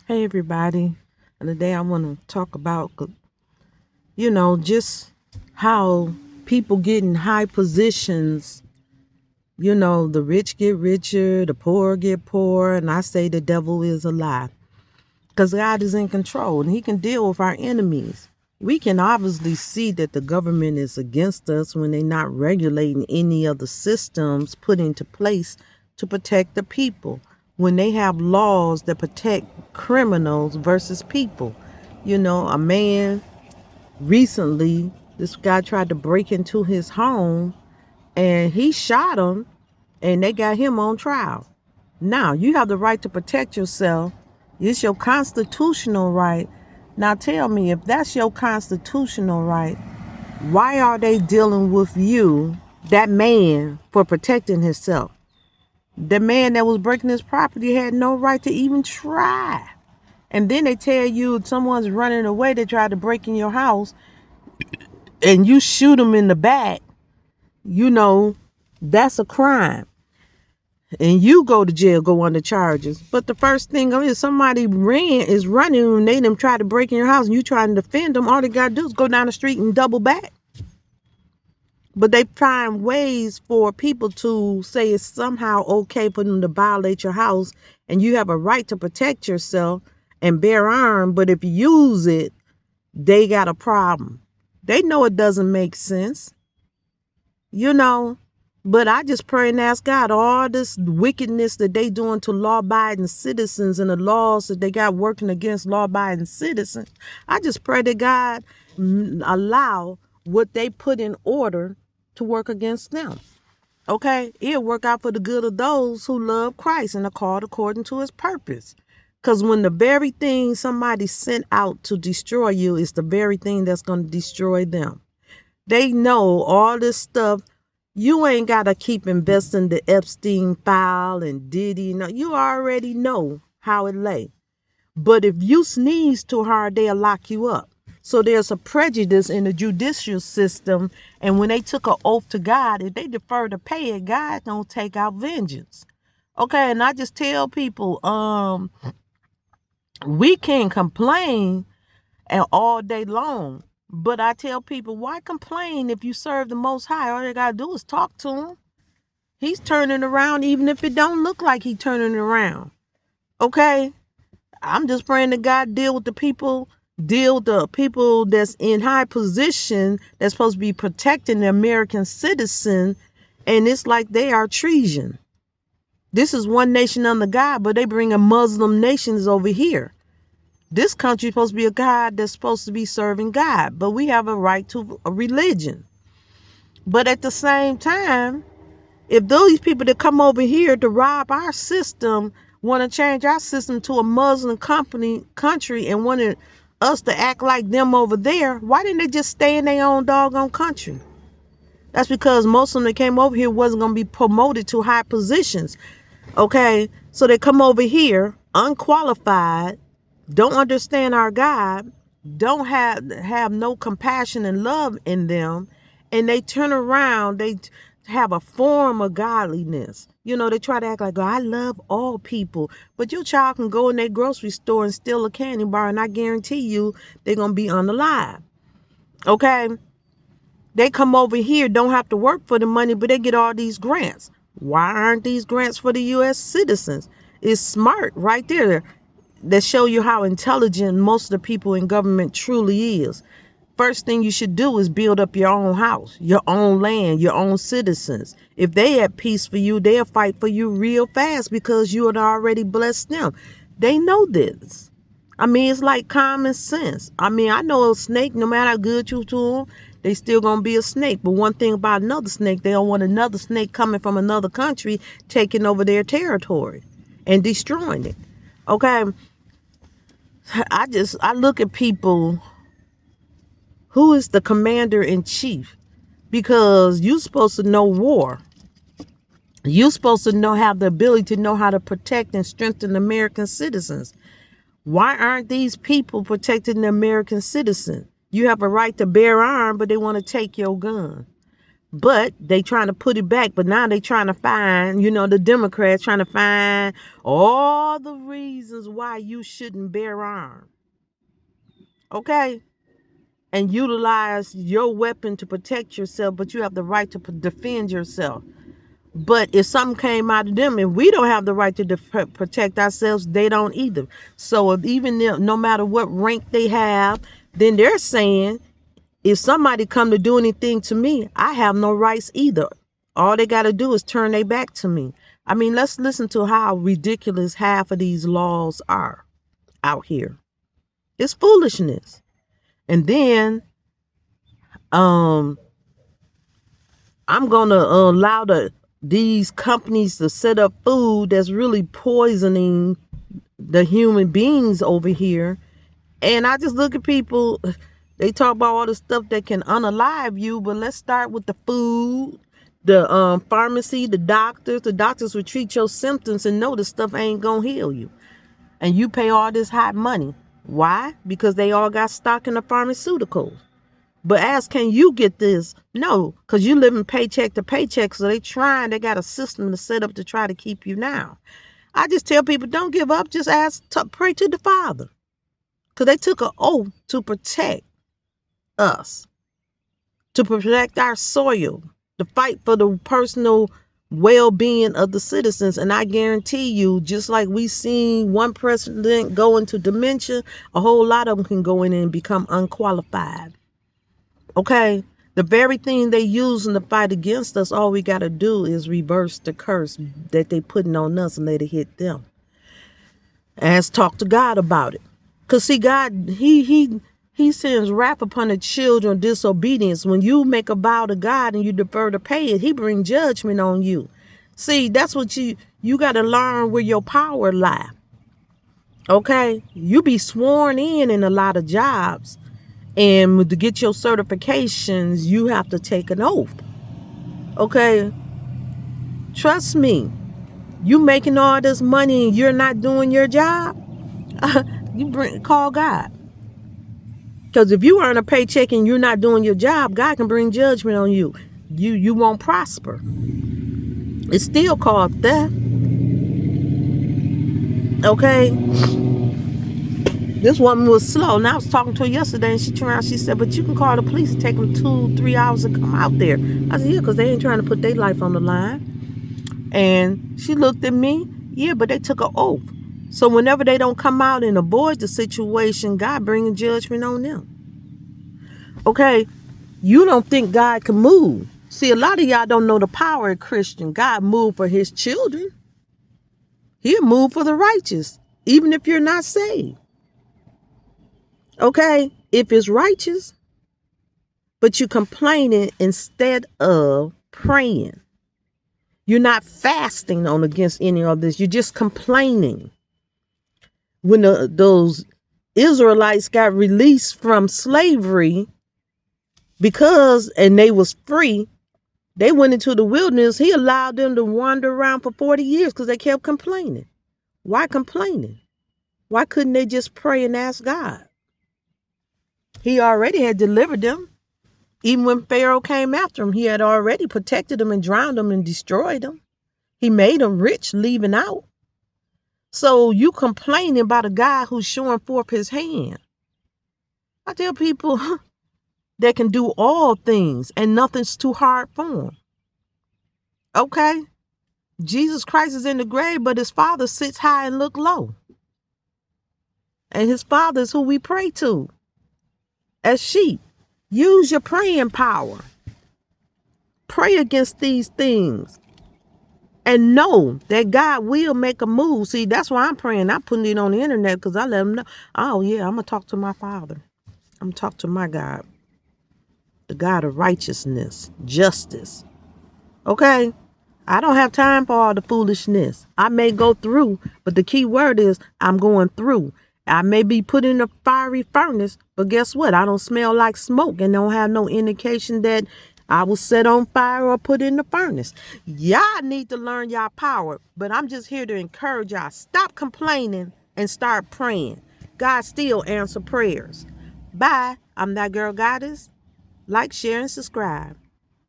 Hey everybody. And today I want to talk about just how people get in high positions, the rich get richer, the poor get poor, and I say the devil is a lie. Cuz God is in control and he can deal with our enemies. We can obviously see that the government is against us when they're not regulating any of the systems put into place to protect the people. When they have laws that protect criminals versus people. A man recently, this guy tried to break into his home and he shot him and they got him on trial. Now, you have the right to protect yourself. It's your constitutional right. Now, tell me, if that's your constitutional right, why are they dealing with you, that man, for protecting himself? The man that was breaking his property had no right to even try. And then they tell you someone's running away, they try to break in your house, and you shoot them in the back. That's a crime. And you go to jail, go under charges. But the first thing is somebody is running and they them try to break in your house and you trying to defend them. All they got to do is go down the street and double back. But they find ways for people to say it's somehow okay for them to violate your house and you have a right to protect yourself and bear arms. But if you use it, they got a problem. They know it doesn't make sense. But I just pray and ask God, all this wickedness that they doing to law-abiding citizens and the laws that they got working against law-abiding citizens, I just pray that God allow what they put in order to work against them. Okay? It'll work out for the good of those who love Christ and are called according to his purpose. Because when the very thing somebody sent out to destroy you is the very thing that's going to destroy them. They know all this stuff. You ain't got to keep investing the Epstein file and Diddy. No, you already know how it lay. But if you sneeze too hard, they'll lock you up. So there's a prejudice in the judicial system. And when they took an oath to God, if they defer to pay it, God don't take out vengeance. Okay, and I just tell people, we can complain and all day long. But I tell people, why complain if you serve the Most High? All you got to do is talk to him. He's turning around even if it don't look like he's turning around. Okay? I'm just praying that God deal with the people that's in high position that's supposed to be protecting the American citizen. And it's like they are treason. This is one nation under God, but they bring in Muslim nations over here. This country is supposed to be a God that's supposed to be serving God, but we have a right to a religion. But at the same time, if those people that come over here to rob our system want to change our system to a Muslim country and wanted us to act like them over there, why didn't they just stay in their own doggone country? That's because most of them that came over here wasn't going to be promoted to high positions. Okay, so they come over here unqualified, don't understand our God, don't have no compassion and love in them, and they turn around, they have a form of godliness. They try to act like, oh, I love all people. But your child can go in their grocery store and steal a candy bar, and I guarantee you they're going to be unalive. Okay? They come over here, don't have to work for the money, but they get all these grants. Why aren't these grants for the U.S. citizens? It's smart right there that show you how intelligent most of the people in government truly is. First thing you should do is build up your own house, your own land, your own citizens. If they at peace for you, they'll fight for you real fast because you had already blessed them. They know this. It's like common sense. I know a snake, no matter how good you to them, they still gonna be a snake. But one thing about another snake, they don't want another snake coming from another country taking over their territory and destroying it. Okay, I look at people, who is the commander in chief? Because you're supposed to know war. You're supposed to have the ability to know how to protect and strengthen American citizens. Why aren't these people protecting the American citizen? You have a right to bear arms, but they want to take your gun. But they trying to put it back. But now they trying to find, the Democrats trying to find all the reasons reasons why you shouldn't bear arms. Okay? And utilize your weapon to protect yourself, but you have the right to defend yourself. But if something came out of them, if we don't have the right to protect ourselves, they don't either. So if even them, no matter what rank they have, then they're saying, if somebody come to do anything to me, I have no rights either. All they got to do is turn their back to me. I mean, let's listen to how ridiculous half of these laws are out here. It's foolishness. And then I'm going to allow these companies to set up food that's really poisoning the human beings over here. And I just look at people, they talk about all the stuff that can unalive you, but let's start with the food, the pharmacy, the doctors. The doctors will treat your symptoms and know the stuff ain't going to heal you. And you pay all this hot money. Why? Because they all got stock in the pharmaceuticals. But ask, can you get this? No, because you living paycheck to paycheck. So they got a system to set up to try to keep you down. I just tell people, don't give up. Just pray to the Father. Because they took an oath to protect us, to protect our soil, to fight for the personal well-being of the citizens. And I guarantee you, just like we seen one president go into dementia, a whole lot of them can go in and become unqualified. Okay, the very thing they using to fight against us, all we got to do is reverse the curse that they putting on us and let it hit them. And talk to God about it. Because see, God, he sends wrath upon the children of disobedience. When you make a vow to God and you defer to pay it, he brings judgment on you. See, that's what you got to learn where your power lie. Okay, you be sworn in a lot of jobs. And to get your certifications, you have to take an oath. Okay? Trust me. You making all this money and you're not doing your job, call God. Because if you earn a paycheck and you're not doing your job, God can bring judgment on you. You won't prosper. It's still called theft. Okay? This woman was slow. And I was talking to her yesterday and she turned around, she said, but you can call the police and take them 2-3 hours to come out there. I said, yeah, because they ain't trying to put their life on the line. And she looked at me, yeah, but they took an oath. So whenever they don't come out and avoid the situation, God bringing judgment on them. Okay, you don't think God can move. See, a lot of y'all don't know the power of Christian. God moved for his children. He'll move for the righteous, even if you're not saved. Okay, if it's righteous, but you complaining instead of praying. You're not fasting on against any of this. You're just complaining. When those Israelites got released from slavery and they was free, they went into the wilderness. He allowed them to wander around for 40 years because they kept complaining. Why complaining? Why couldn't they just pray and ask God? He already had delivered them. Even when Pharaoh came after him, he had already protected them and drowned them and destroyed them. He made them rich, leaving out. So you complaining about a guy who's showing forth his hand. I tell people they can do all things and nothing's too hard for them. Okay? Jesus Christ is in the grave, but his Father sits high and look low. And his Father is who we pray to. As sheep, use your praying power. Pray against these things. And know that God will make a move. See, that's why I'm praying. I'm putting it on the internet because I let him know. Oh, yeah, I'm going to talk to my Father. I'm going to talk to my God. The God of righteousness, justice. Okay? I don't have time for all the foolishness. I may go through, but the key word is I'm going through. I may be put in a fiery furnace, but guess what? I don't smell like smoke and don't have no indication that I was set on fire or put in the furnace. Y'all need to learn y'all power, but I'm just here to encourage y'all. Stop complaining and start praying. God still answer prayers. Bye. I'm that girl Goddess. Like, share, and subscribe.